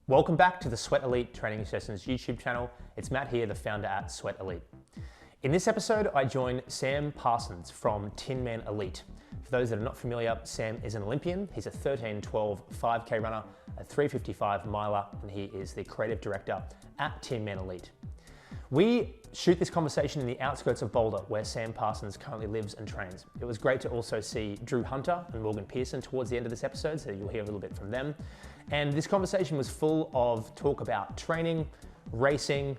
Welcome back to the Sweat Elite Training Sessions YouTube channel. It's Matt here, the founder at Sweat Elite. In this episode, I join Sam Parsons from Tinman Elite. For those that are not familiar, Sam is an Olympian. He's a 13-12 5K runner, a 355 miler, and he is the creative director at Tinman Elite. We shoot this conversation in the outskirts of Boulder, where Sam Parsons currently lives and trains. It was great to also see Drew Hunter and Morgan Pearson towards the end of this episode, so you'll hear a little bit from them. And this conversation was full of talk about training, racing,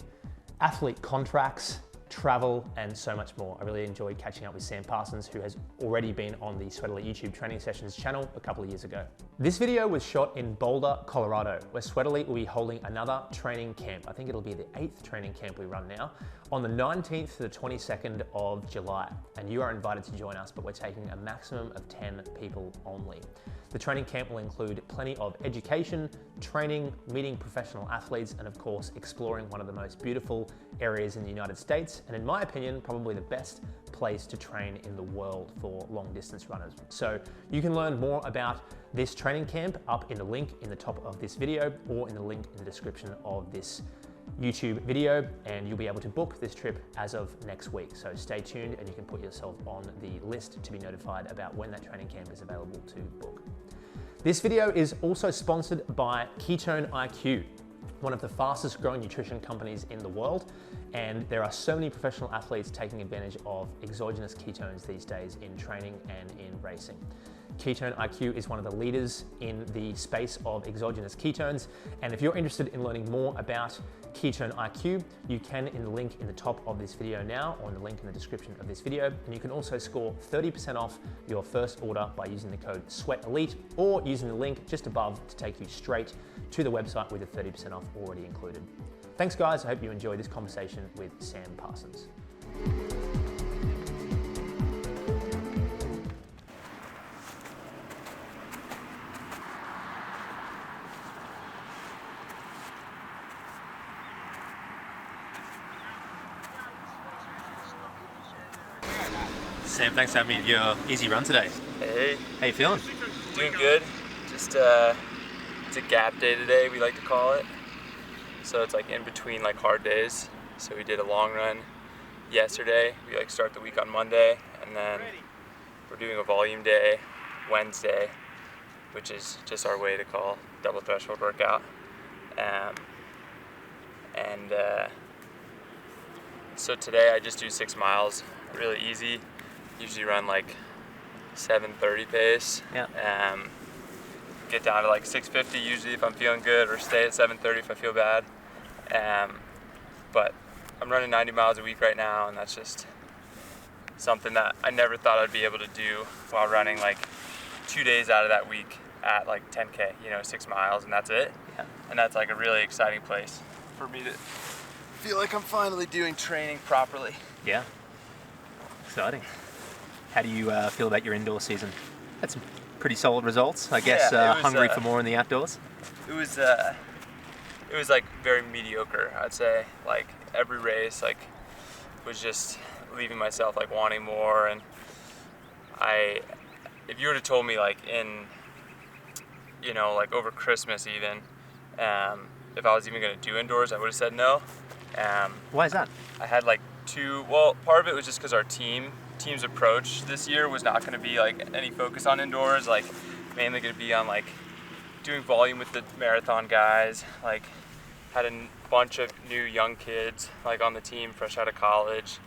athlete contracts, travel, and so much more. I really enjoyed catching up with Sam Parsons, who has already been on the Sweat Elite YouTube Training Sessions channel a couple of years ago. This video was shot in Boulder, Colorado, where Sweat Elite will be holding another training camp. I think it'll be the 8th training camp we run now, on the 19th to the 22nd of July. And you are invited to join us, but we're taking a maximum of 10 people only. The training camp will include plenty of education, training, meeting professional athletes, and of course, exploring one of the most beautiful areas in the United States, and in my opinion, probably the best place to train in the world for long distance runners. So you can learn more about this training camp up in the link in the top of this video or in the link in the description of this YouTube video, and you'll be able to book this trip as of next week. So stay tuned and you can put yourself on the list to be notified about when that training camp is available to book. This video is also sponsored by Ketone IQ, one of the fastest growing nutrition companies in the world. And there are so many professional athletes taking advantage of exogenous ketones these days in training and in racing. Ketone IQ is one of the leaders in the space of exogenous ketones. And if you're interested in learning more about Ketone IQ, you can in the link in the top of this video now, or in the link in the description of this video. And you can also score 30% off your first order by using the code SWEATELITE or using the link just above to take you straight to the website with the 30% off already included. Thanks guys, I hope you enjoyed this conversation with Sam Parsons. Sam, thanks for having me at your easy run today. Hey. How you feeling? Doing good. Just it's a gap day today, we like to call it. So it's like in between like hard days. So we did a long run yesterday. We like start the week on Monday, and then we're doing a volume day Wednesday, which is just our way to call double threshold workout. So today I just do 6 miles, really easy. Usually run like 7:30 pace. Yeah. Get down to like 6:50 usually if I'm feeling good, or stay at 7:30 if I feel bad. But I'm running 90 miles a week right now, and that's just something that I never thought I'd be able to do while running like 2 days out of that week at like 10K, 6 miles, and that's it. Yeah. And that's like a really exciting place for me to feel like I'm finally doing training properly. Yeah. Exciting. How do you feel about your indoor season? Had some pretty solid results, I guess. Yeah, hungry for more in the outdoors? It was like very mediocre, I'd say. Like every race like was just leaving myself like wanting more. And if you would have told me like in like over Christmas even, if I was even going to do indoors, I would have said no. Why is that? I had like part of it was just because our team's approach this year was not going to be like any focus on indoors, like mainly going to be on like doing volume with the marathon guys. Like had a bunch of new young kids like on the team fresh out of college,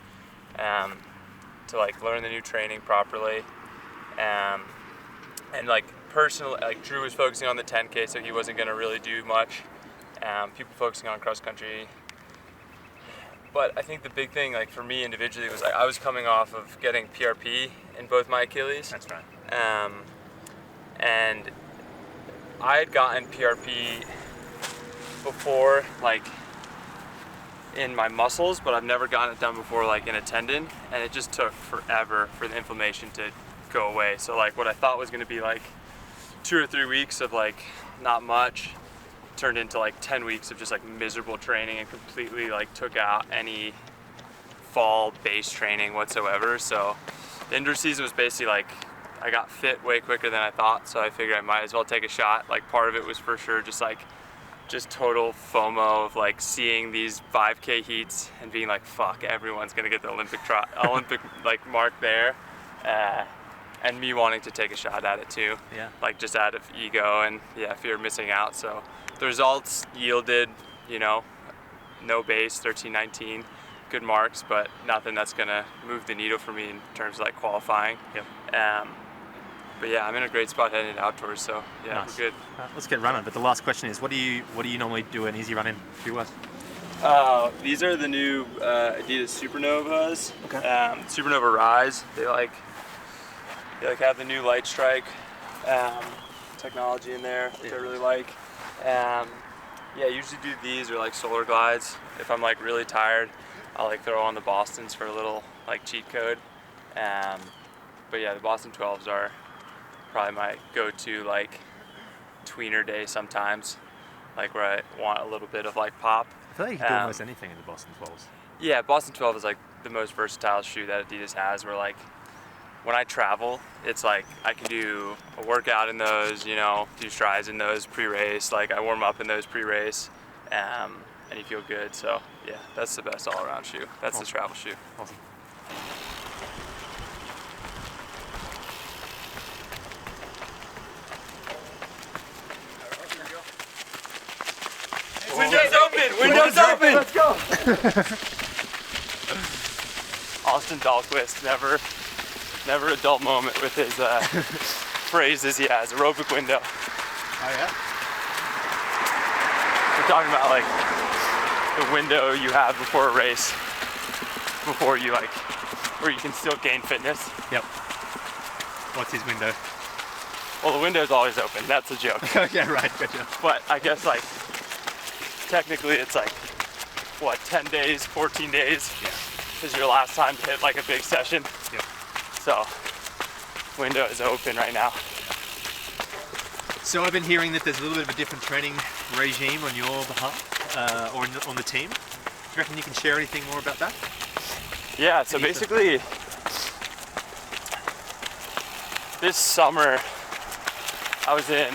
to like learn the new training properly, and like personally, like Drew was focusing on the 10K, so he wasn't going to really do much. People focusing on cross country. But I think the big thing, like for me individually, was like I was coming off of getting PRP in both my Achilles. That's right. And I had gotten PRP before, like in my muscles, but I've never gotten it done before, like in a tendon. And it just took forever for the inflammation to go away. So like what I thought was going to be like 2 or 3 weeks of like not much turned into like 10 weeks of just like miserable training, and completely like took out any fall base training whatsoever. So the indoor season was basically like I got fit way quicker than I thought, so I figured I might as well take a shot. Like part of it was for sure just like just total FOMO of like seeing these 5K heats and being like, fuck, everyone's gonna get the Olympic like mark there, and me wanting to take a shot at it too. Yeah. Like just out of ego and fear of missing out. So the results yielded, no base, 13:19, good marks, but nothing that's gonna move the needle for me in terms of like qualifying. Yep. But yeah, I'm in a great spot heading into outdoors, so yeah, Nice. we're good. Let's get running. But the last question is, what do you normally do an easy run in shoe-wise? These are the new Adidas Supernovas. Okay. Supernova Rise. They have the new light strike technology in there, which I really like. Usually do these or like solar glides. If I'm like really tired, I'll like throw on the Bostons for a little like cheat code. But yeah, the Boston 12s are probably my go-to like tweener day sometimes, like where I want a little bit of like pop. I feel like you can do almost anything in the Boston 12s. Yeah, Boston 12 is like the most versatile shoe that Adidas has, where like when I travel, it's like I can do a workout in those, do strides in those pre-race, like I warm up in those pre-race, and you feel good. So yeah, that's the best all-around shoe. That's the travel shoe. Awesome. Windows open! Windows open! Let's go! Austin Dahlquist, never a dull moment with his phrases he has. Aerobic window. Oh yeah? We're talking about like the window you have before a race, before you like, where you can still gain fitness. Yep. What's his window? Well, the window's always open. That's a joke. Okay, right, gotcha. But I guess like technically it's like what, 10 days, 14 days is your last time to hit like a big session. Yep. So window is open right now. So I've been hearing that there's a little bit of a different training regime on your behalf, or on the team. Do you reckon you can share anything more about that? Yeah, so basically this summer I was in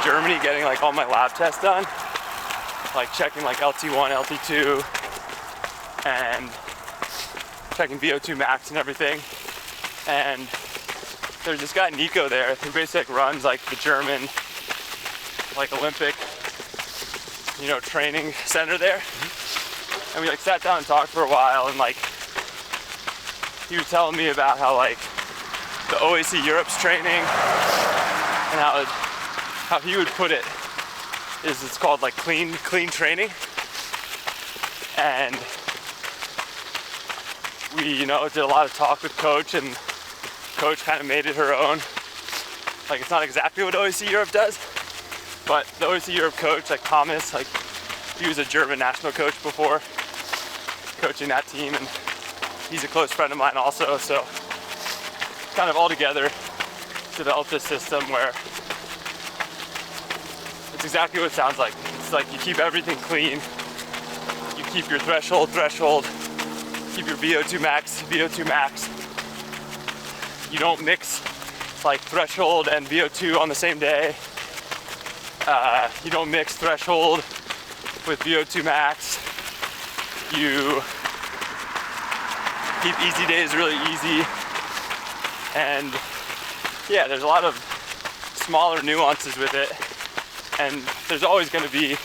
Germany getting like all my lab tests done, like checking like LT1, LT2, and checking VO2 max and everything. And there's this guy Nico there who basically runs like the German like Olympic training center there. And we like sat down and talked for a while, and like he was telling me about how like the OAC Europe's training, and how he would put it is it's called like clean training. And we did a lot of talk with coach, and coach kind of made it her own. Like it's not exactly what OAC Europe does, but the OAC Europe coach, like Thomas, like he was a German national coach before, coaching that team, and he's a close friend of mine also. So kind of all together developed this system where it's exactly what it sounds like. It's like you keep everything clean, you keep your threshold, keep your VO2 max. You don't mix like threshold and VO2 on the same day. You don't mix threshold with VO2 max. You keep easy days really easy. And yeah, there's a lot of smaller nuances with it. And there's always going to be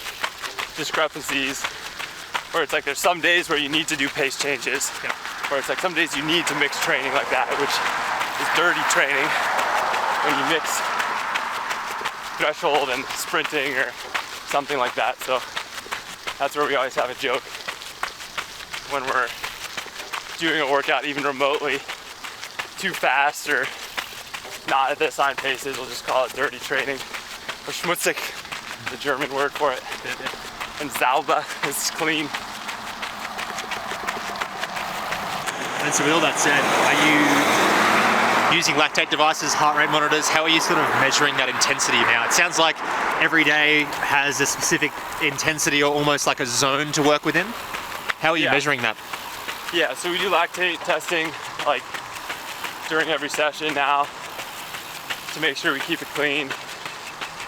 discrepancies where it's like there's some days where you need to do pace changes, where it's like some days you need to mix training like that, which is dirty training when you mix threshold and sprinting or something like that. So that's where we always have a joke when we're doing a workout even remotely too fast or not at the assigned paces. We'll just call it dirty training, or schmutzig, the German word for it. And sauber is clean. And so with all that said, are you using lactate devices, heart rate monitors? How are you sort of measuring that intensity now? It sounds like every day has a specific intensity or almost like a zone to work within. How are you measuring that? Yeah, so we do lactate testing like during every session now to make sure we keep it clean.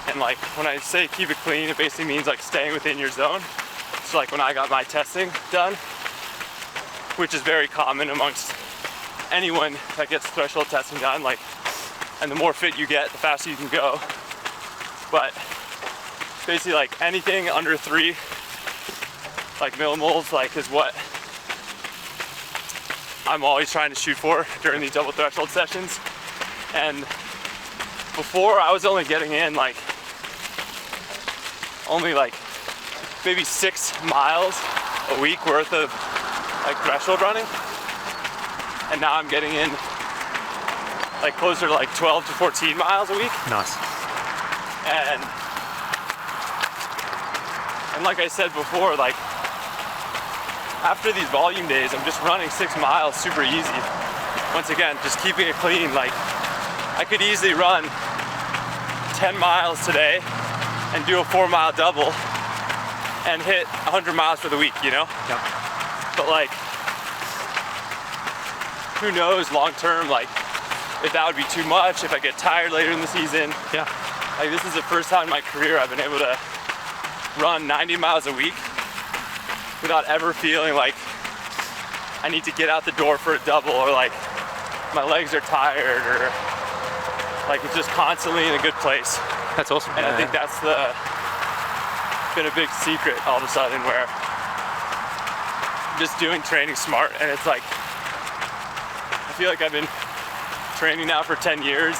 And like when I say keep it clean, it basically means like staying within your zone. So like when I got my testing done, which is very common amongst anyone that gets threshold testing done, like, and the more fit you get, the faster you can go. But basically like anything under 3 like millimoles like is what I'm always trying to shoot for during these double threshold sessions. And before I was only getting in like maybe 6 miles a week worth of like threshold running, and now I'm getting in like closer to like 12 to 14 miles a week. Nice. And like I said before, like after these volume days, I'm just running 6 miles super easy. Once again, just keeping it clean. Like I could easily run 10 miles today and do a 4-mile double and hit 100 miles for the week, you know? Yep. But like, who knows long term, like if that would be too much, if I get tired later in the season. Yeah. Like this is the first time in my career I've been able to run 90 miles a week without ever feeling like I need to get out the door for a double, or like my legs are tired, or like it's just constantly in a good place. That's awesome. And I think that's been a big secret all of a sudden, where I'm just doing training smart. And it's like, I feel like I've been training now for 10 years,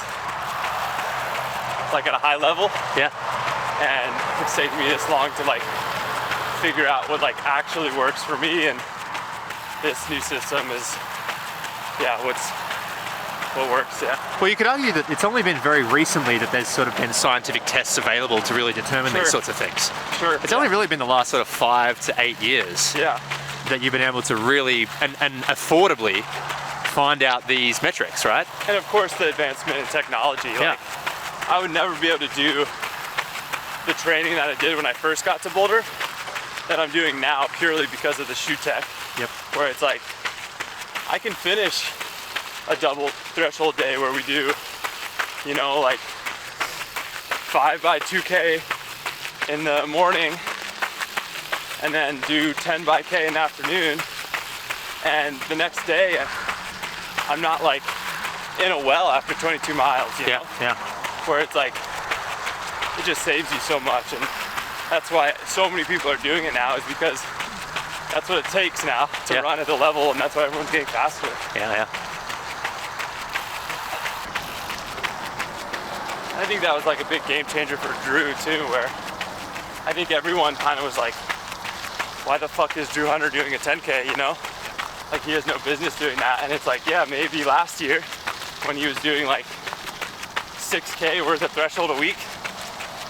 like at a high level. Yeah. And it's taken me this long to like figure out what like actually works for me, and this new system is, what works, yeah. Well, you could argue that it's only been very recently that there's sort of been scientific tests available to really determine these sorts of things. Sure. It's only really been the last sort of 5 to 8 years that you've been able to really and affordably find out these metrics, right? And of course the advancement in technology. Like, I would never be able to do the training that I did when I first got to Boulder that I'm doing now purely because of the shoe tech. Yep. Where it's like, I can finish a double threshold day where we do, you know, like 5 by 2K in the morning, and then do 10 by K in the afternoon. And the next day, I'm not like in a well after 22 miles, you know? Yeah. Where it's like, it just saves you so much. And that's why so many people are doing it now, is because that's what it takes now to run at the level, and that's why everyone's getting faster. Yeah. I think that was like a big game changer for Drew too, where I think everyone kind of was like, why the fuck is Drew Hunter doing a 10K, you know? Like he has no business doing that. And it's like, yeah, maybe last year when he was doing like 6K worth of threshold a week,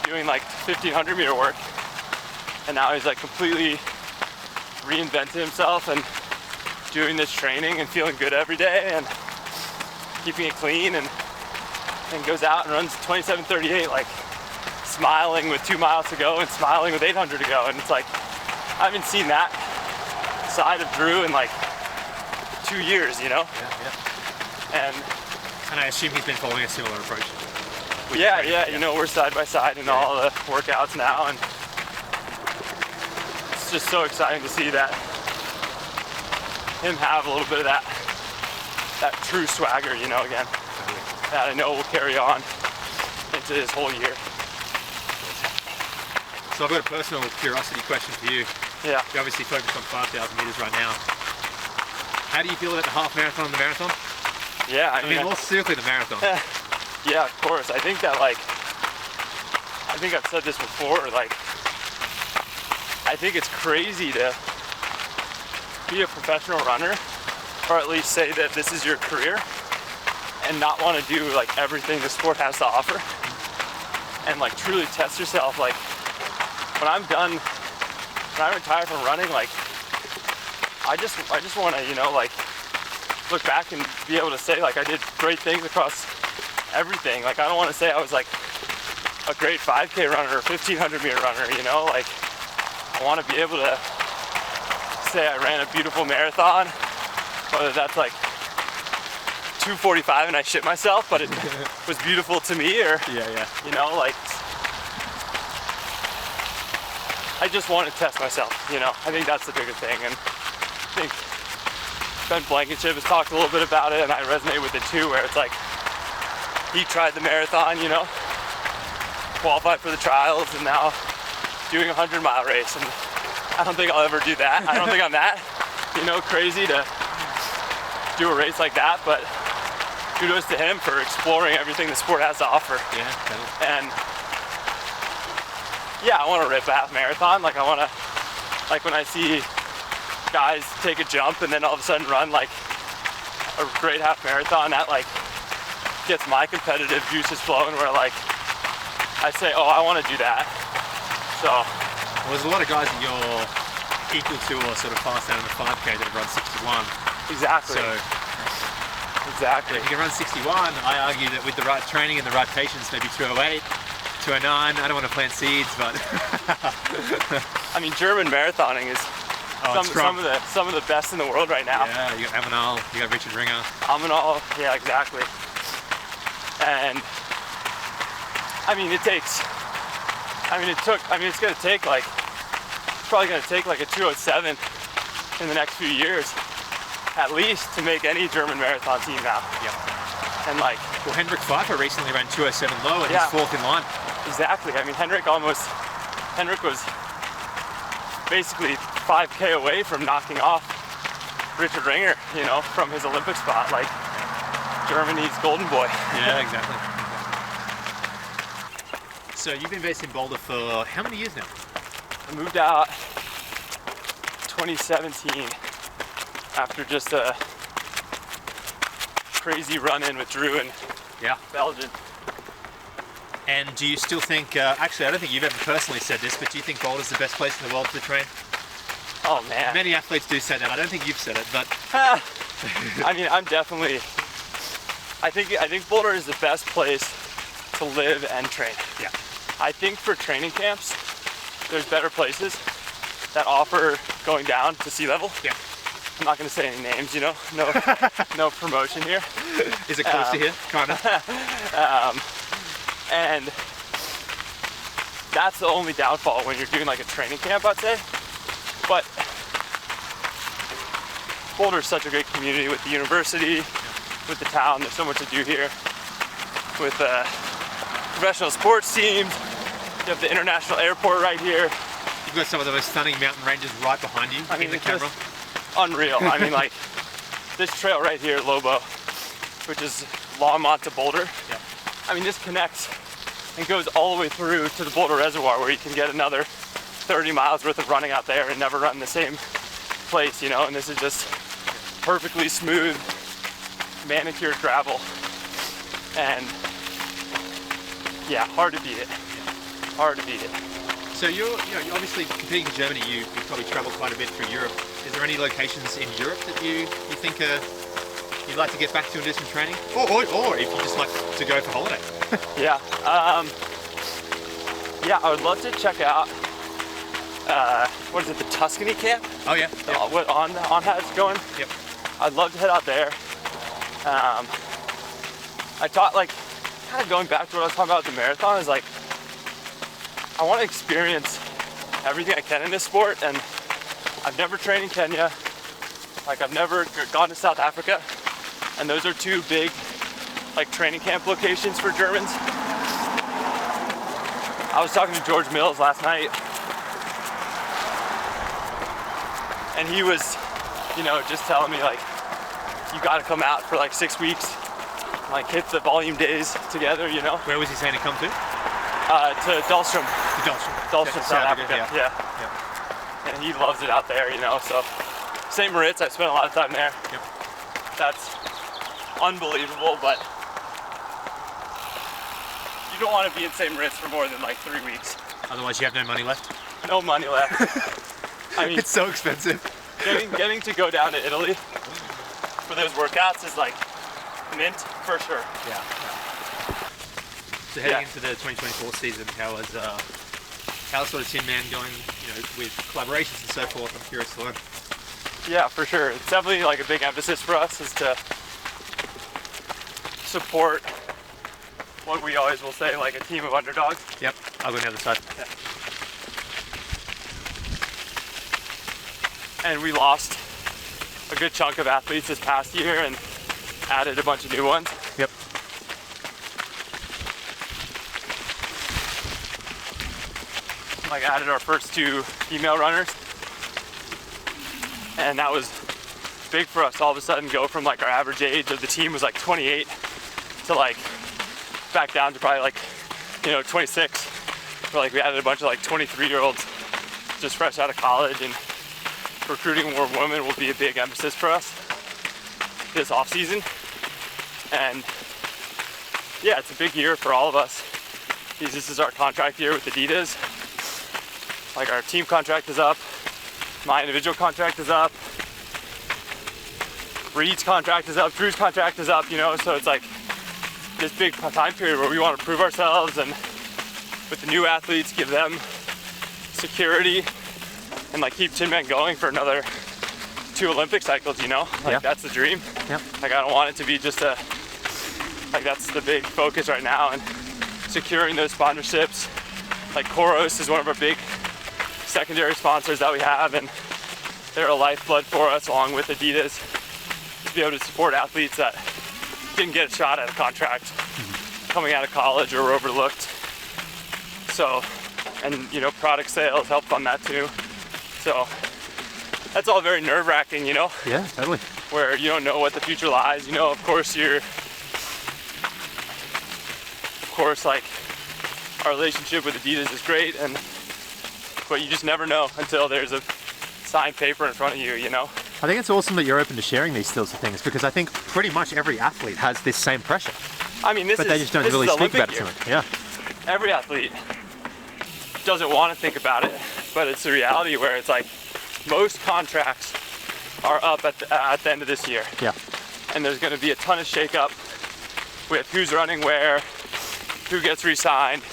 doing like 1500 meter work, and now he's like completely reinvented himself and doing this training and feeling good every day and keeping it clean, and goes out and runs 27:38, like smiling with 2 miles to go and smiling with 800 to go. And it's like, I haven't seen that side of Drew in like 2 years, you know? And I assume he's been following a similar approach. You know, we're side by side in all the workouts now, and it's just so exciting to see that, him have a little bit of that true swagger, you know, again, that I know will carry on into this whole year. So I've got a personal curiosity question for you. Yeah. You're obviously focused on 5,000 meters right now. How do you feel about the half marathon and the marathon? Yeah, I mean more specifically the marathon. Yeah, of course. I think that, like, I think I've said this before, like, I think it's crazy to be a professional runner, or at least say that this is your career, and not want to do like everything the sport has to offer, and like truly test yourself. Like when I'm done, when I retire from running, like I just want to, you know, like look back and be able to say like I did great things across everything. Like I don't want to say I was like a great 5K runner or 1500 meter runner, you know, like I want to be able to say I ran a beautiful marathon, whether that's like 2:45 and I shit myself, but it was beautiful to me, or you know, like I just want to test myself, you know. I think that's the biggest thing, and I think Ben Blankenship has talked a little bit about it, and I resonate with it too, where it's like, he tried the marathon, you know, qualified for the trials, and now doing a 100-mile race, and I don't think I'll ever do that. I don't think I'm that, you know, crazy to do a race like that, but kudos to him for exploring everything the sport has to offer. Yeah, totally. And yeah, I want to rip a half marathon. Like, I want to, like, when I see guys take a jump and then all of a sudden run like a great half marathon, that like gets my competitive juices flowing, where like I say, oh, I want to do that. So well, there's a lot of guys that you're equal to or sort of faster than the 5K that have run 61. exactly. So exactly. if you can run 61, I argue that with the right training and the right patience, maybe 208, 209. I don't want to plant seeds, but I mean, German marathoning is some of the best in the world right now. Yeah, you got Amanal, you got Richard Ringer. Amanal, yeah, exactly. And I mean, it's gonna take like, it's probably gonna take like a 207 in the next few years, at least, to make any German marathon team now. Yeah. And like, well, Hendrik Pfeiffer recently ran 207 low, and yeah, he's fourth in line. Exactly. I mean, Hendrik was basically 5K away from knocking off Richard Ringer, you know, from his Olympic spot. Like, Germany's golden boy. Yeah, exactly. So you've been based in Boulder for how many years now? I moved out 2017 after just a crazy run-in with Drew in Belgium. And do you still think, actually I don't think you've ever personally said this, but do you think Boulder's the best place in the world to train? Oh man. Many athletes do say that. I don't think you've said it, but I mean, I think Boulder is the best place to live and train. Yeah. I think for training camps, there's better places that offer going down to sea level. Yeah. I'm not going to say any names, you know, no promotion here. Is it close to here? Kind of. And that's the only downfall when you're doing like a training camp, I'd say. But Boulder's such a great community with the university, with the town. There's so much to do here with professional sports teams. You have the international airport right here. You've got some of the most stunning mountain ranges right behind you in the camera. Unreal. I mean, like, this trail right here, Lobo, which is Longmont to Boulder. Yeah. I mean, this connects and goes all the way through to the Boulder Reservoir, where you can get another 30 miles worth of running out there and never run the same place, you know. And this is just perfectly smooth, manicured gravel, and yeah, hard to beat it. Hard to beat it. So you're obviously competing in Germany. You probably travel quite a bit through Europe. Is there any locations in Europe that you think you'd like to get back to and do some training, or if you just like to go for holiday? Yeah. Yeah, I would love to check out. What is it? The Tuscany camp? Oh yeah. What on has going? Yep. I'd love to head out there. I thought, like, kind of going back to what I was talking about with the marathon, is like, I want to experience everything I can in this sport, and I've never trained in Kenya. Like, I've never gone to South Africa, and those are two big, like, training camp locations for Germans. I was talking to George Mills last night, and he was, you know, just telling me, like, you got to come out for like 6 weeks, like, hit the volume days together, you know. Where was he saying to come to? To Dalsrum. Dalsrum, South Africa. Yeah. And he loves it out there, you know. So, St. Moritz, I spent a lot of time there. Yep. That's unbelievable, but you don't want to be in St. Moritz for more than like 3 weeks. Otherwise, you have no money left. No money left. I mean, it's so expensive. Getting to go down to Italy for those workouts is like mint for sure. Yeah. So heading into the 2024 season, how's sort of Tinman going, you know, with collaborations and so forth? I'm curious to learn. Yeah, for sure. It's definitely like a big emphasis for us is to support what we always will say, like a team of underdogs. Yep, I'll go down the side. Yeah. and we lost a good chunk of athletes this past year and added a bunch of new ones. Yep. Like added our first 2 female runners, and that was big for us. All of a sudden go from like our average age of the team was like 28 to like back down to probably like 26. But like we added a bunch of like 23-year-olds just fresh out of college, and recruiting more women will be a big emphasis for us this off season. And yeah, it's a big year for all of us. This is our contract year with Adidas. Like our team contract is up, my individual contract is up, Reed's contract is up, Drew's contract is up, so it's like this big time period where we want to prove ourselves, and with the new athletes, give them security and like keep Tinman going for another 2 Olympic cycles, That's the dream. Yep. Like I don't want it to be just that's the big focus right now, and securing those sponsorships. Like Koros is one of our big secondary sponsors that we have, and they're a lifeblood for us, along with Adidas, to be able to support athletes that didn't get a shot at a contract coming out of college or were overlooked. So, and product sales help fund that too. So that's all very nerve-wracking, Yeah, totally. where you don't know what the future lies. Of course, like our relationship with Adidas is great, but you just never know until there's a signed paper in front of you, I think it's awesome that you're open to sharing these sorts of things, because I think pretty much every athlete has this same pressure. I mean, but they just don't really speak about it too much. Yeah. Every athlete doesn't want to think about it, but it's the reality where it's like most contracts are up at the end of this year. Yeah. And there's going to be a ton of shakeup with who's running where, who gets re-signed,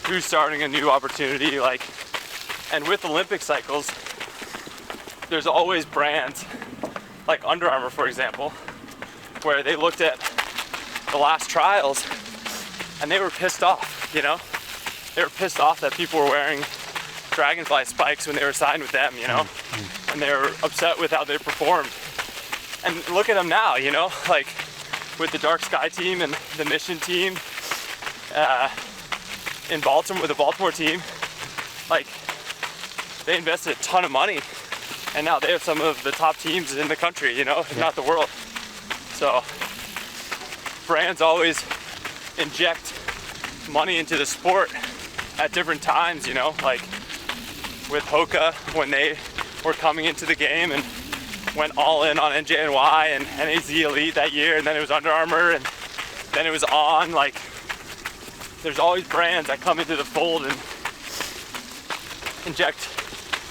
who's starting a new opportunity, and with Olympic cycles, there's always brands like Under Armour, for example, where they looked at the last trials and they were pissed off, They were pissed off that people were wearing Dragonfly spikes when they were signed with them, And they were upset with how they performed. And look at them now, like with the Dark Sky team and the Mission team in Baltimore, with the Baltimore team, like they invested a ton of money, and now they have some of the top teams in the country, if not the world. So brands always inject money into the sport at different times, like with Hoka when they were coming into the game and went all in on NJNY and NAZ Elite that year, and then it was Under Armour, and then it was On. Like there's always brands that come into the fold and inject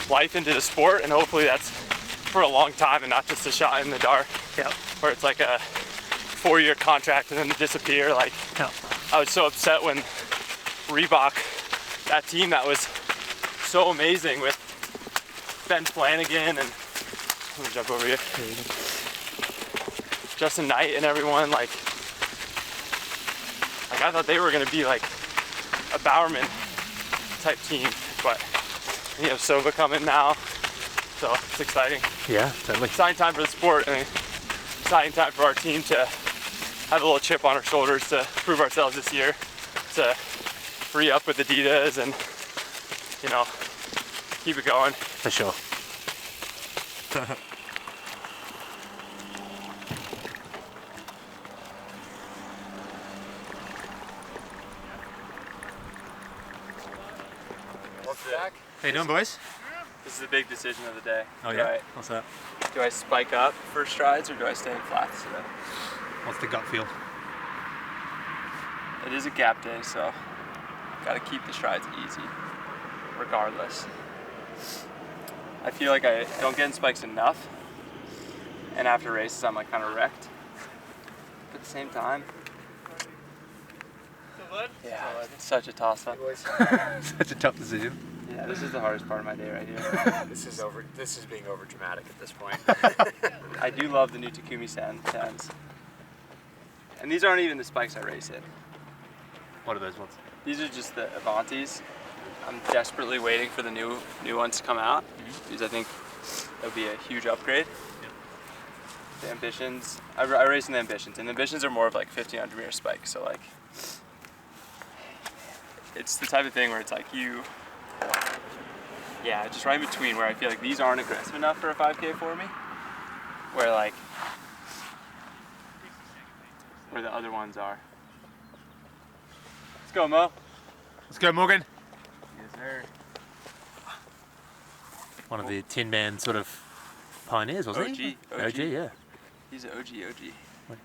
life into the sport, and hopefully that's for a long time and not just a shot in the dark. Yeah. Where it's like a 4-year contract and then they disappear. Like I was so upset when Reebok, that team that was so amazing with Ben Flanagan and let me jump over here. Justin Knight and everyone, like I thought they were gonna be like a Bowerman type team, but you have Sova coming now, so it's exciting. Yeah, totally. Exciting time for the sport, and exciting time for our team to have a little chip on our shoulders to prove ourselves this year, to re-up with Adidas and keep it going. For sure. Back. How you doing, boys? This is the big decision of the day. Oh yeah? What's that? Do I spike up for strides or do I stay in flats today? What's the gut feel? It is a gap day, so gotta keep the strides easy, regardless. I feel like I don't get in spikes enough, and after races I'm like kind of wrecked. But at the same time, yeah, it's such a toss-up. Such a tough decision. Yeah, this is the hardest part of my day right here. This is being over dramatic at this point. I do love the new Takumi Sands. And these aren't even the spikes I race in. What are those ones? These are just the Avantis. I'm desperately waiting for the new ones to come out because I think that would be a huge upgrade. The ambitions, I raced in the ambitions, and the ambitions are more of like 1500 meter spikes. So like, it's the type of thing where it's like just right in between where I feel like these aren't aggressive enough for a 5K for me, where the other ones are. Let's go, Mo. Let's go, Morgan. Yes, sir. One of the Tinman sort of pioneers, wasn't he? OG, yeah. He's an OG. Do you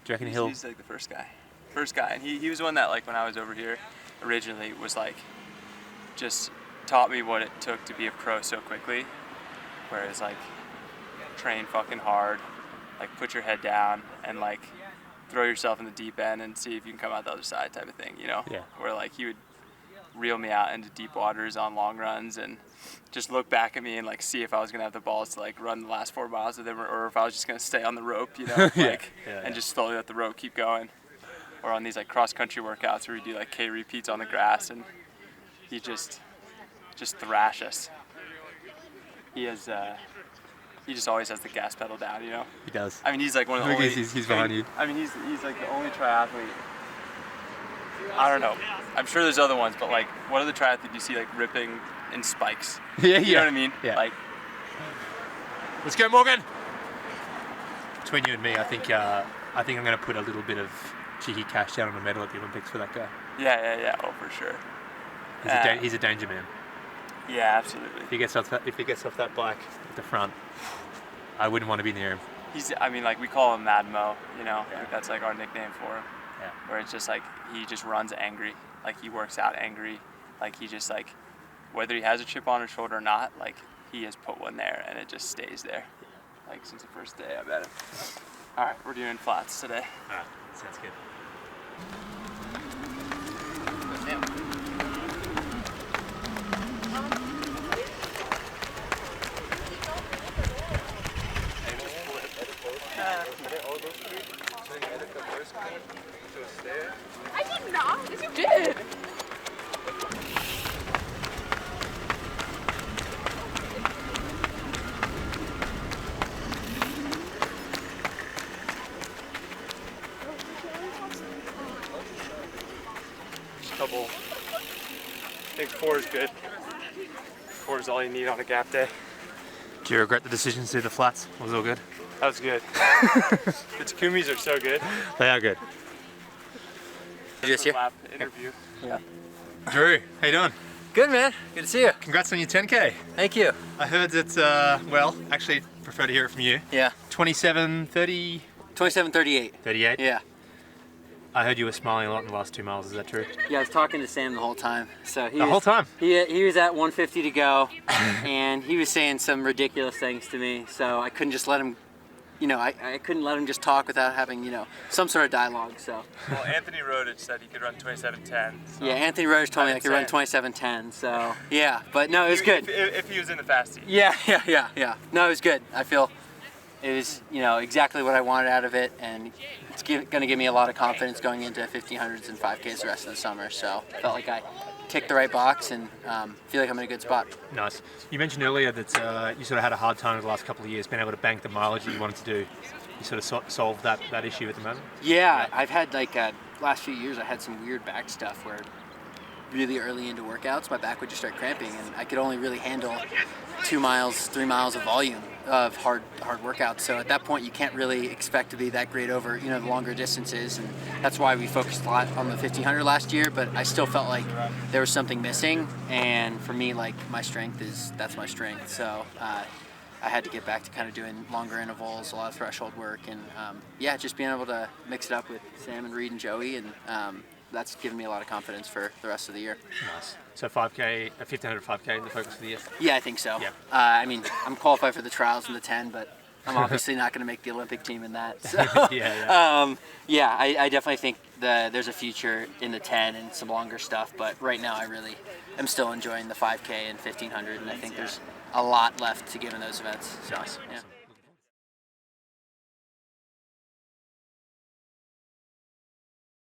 reckon He's like the first guy, and he was one that like when I was over here originally was like just taught me what it took to be a pro so quickly, whereas like train fucking hard, like put your head down and like throw yourself in the deep end and see if you can come out the other side type of thing, you know? Yeah. Where like he would reel me out into deep waters on long runs and just look back at me and like see if I was gonna have the balls to like run the last 4 miles with him, or if I was just gonna stay on the rope, you know, and just slowly let the rope keep going. Or on these like cross country workouts where we do like K repeats on the grass, and he just thrash us. He just always has the gas pedal down, you know. He does. I mean, he's like one of the only. He's behind you. I mean, he's like the only triathlete. I don't know. I'm sure there's other ones, but like, what other triathlete do you see like ripping in spikes? Yeah, You know what I mean? Yeah. Like, let's go, Morgan. Between you and me, I think I'm going to put a little bit of cheeky cash down on a medal at the Olympics for that guy. yeah. Oh, for sure. He's a danger man. Yeah, absolutely. If he gets off that bike at the front, I wouldn't want to be near him. I mean, like we call him Mad Mo, you know. Yeah. Like, that's like our nickname for him. Yeah. Where it's just like he just runs angry, like he works out angry, like he just like whether he has a chip on his shoulder or not, like he has put one there and it just stays there, like since the first day. I bet it. All right, we're doing flats today. Ah, sounds good. I did not. Yes, you did. Couple. I think 4 is good. 4 is all you need on a gap day. Do you regret the decision to do the flats? Was it all good? That was good. The Takumis are so good. They are good. Just lap interview. Yeah. Drew, how you doing? Good, man. Good to see you. Congrats on your 10K. Thank you. I heard that, well, actually prefer to hear it from you. Yeah. 27:30. 27:38. 38? Yeah. I heard you were smiling a lot in the last 2 miles, is that true? Yeah, I was talking to Sam the whole time. So The whole time? He was at 150 to go, and he was saying some ridiculous things to me. So I couldn't just let him, I couldn't let him just talk without having, some sort of dialogue. So. Well, Anthony Rodich said he could run 27:10. So. Yeah, Anthony Rodich told me I could run 27:10. So yeah, but no, it was good. If he was in the fast team. Yeah. No, it was good. I feel it was, exactly what I wanted out of it, and it's going to give me a lot of confidence going into 1500s and 5Ks the rest of the summer. So felt like I ticked the right box and feel like I'm in a good spot. Nice. You mentioned earlier that you sort of had a hard time over the last couple of years being able to bank the mileage that you wanted to do. You sort of solved that issue at the moment? Yeah, I've had last few years I had some weird back stuff where really early into workouts my back would just start cramping and I could only really handle 2 miles, 3 miles of volume of hard workouts. So at that point you can't really expect to be that great over the longer distances, and that's why we focused a lot on the 1500 last year, but I still felt like there was something missing, and for me my strength that's my strength. So I had to get back to kind of doing longer intervals, a lot of threshold work, and just being able to mix it up with Sam and Reed and Joey, and that's given me a lot of confidence for the rest of the year. Nice. So 5K, 1500 5K, the focus for the year? Yeah, I think so. Yeah. I'm qualified for the trials in the 10, but I'm obviously not going to make the Olympic team in that. So, I definitely think there's a future in the 10 and some longer stuff, but right now I really am still enjoying the 5K and 1500, and I think there's a lot left to give in those events. So, Nice. Yeah.